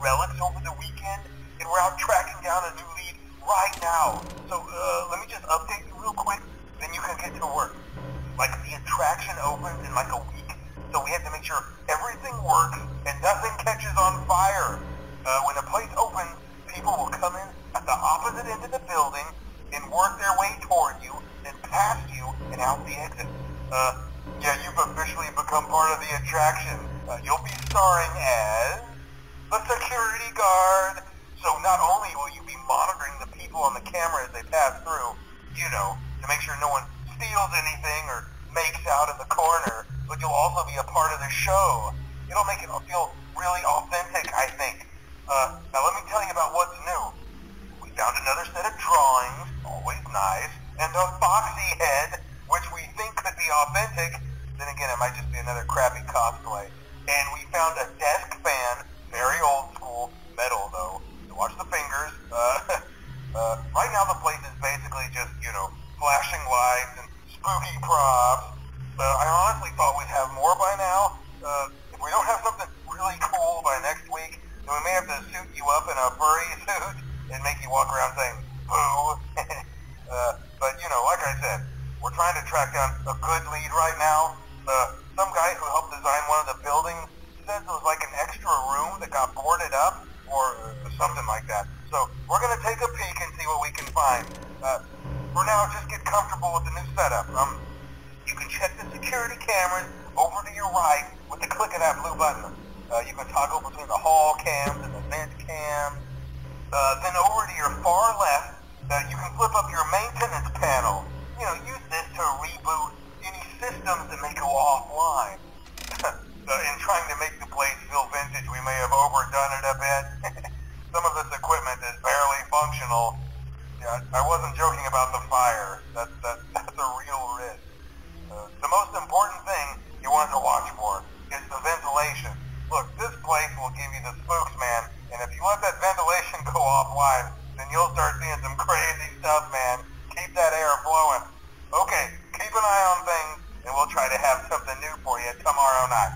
relics over the weekend, and we're out tracking down a new lead right now. So let me just update you real quick, then you can get to work. Like, the attraction opens in like a week, so we have to make sure everything works and nothing catches on fire. When the place opens, people will come in at the opposite end of the building and work their way toward you, then past you and out the exit. Yeah, you've officially become part of the attraction. You'll be starring as the security guard. So not only will you be monitoring the people on the camera as they pass through, to make sure no one steals anything or makes out in the corner, but you'll also be a part of the show. It'll make it feel really authentic, I think. Now let me tell you about what's new. We found another set of drawings, always nice, and a foxy head, which we think could be authentic. Then again, it might just be another crappy cosplay. And we found a desk fan, very old school, metal though. So watch the fingers. Right now the place is basically just, flashing lights and spooky props. I honestly thought we'd have more by now. If we don't have something really cool by next week, then we may have to suit you up in a furry suit and make you walk around saying, boo. But, like I said, we're trying to track down a good lead right now. Some guy who helped design one of the buildings says it was like an extra room that got boarded up or something like that. So we're going to take a peek and see what we can find. For now, just get comfortable with the new setup. You can check the security cameras over to your right with the click of that blue button. You can toggle between the hall cams and the vent cams. Then over to your far left, you can flip up your maintenance panel. Use this to reboot any systems that may go offline. In trying to make the place feel vintage, we may have overdone it a bit. Some of this equipment is barely functional. Yeah, I wasn't joking about the fire. That's a real risk. The most important thing you want to watch for is the ventilation. Look, this place will give you the spooks, man, and if you let that ventilation go offline, then you'll start seeing some crazy stuff, man. Keep that air flowing. Okay, keep an eye on things, and we'll try to have something new for you tomorrow night.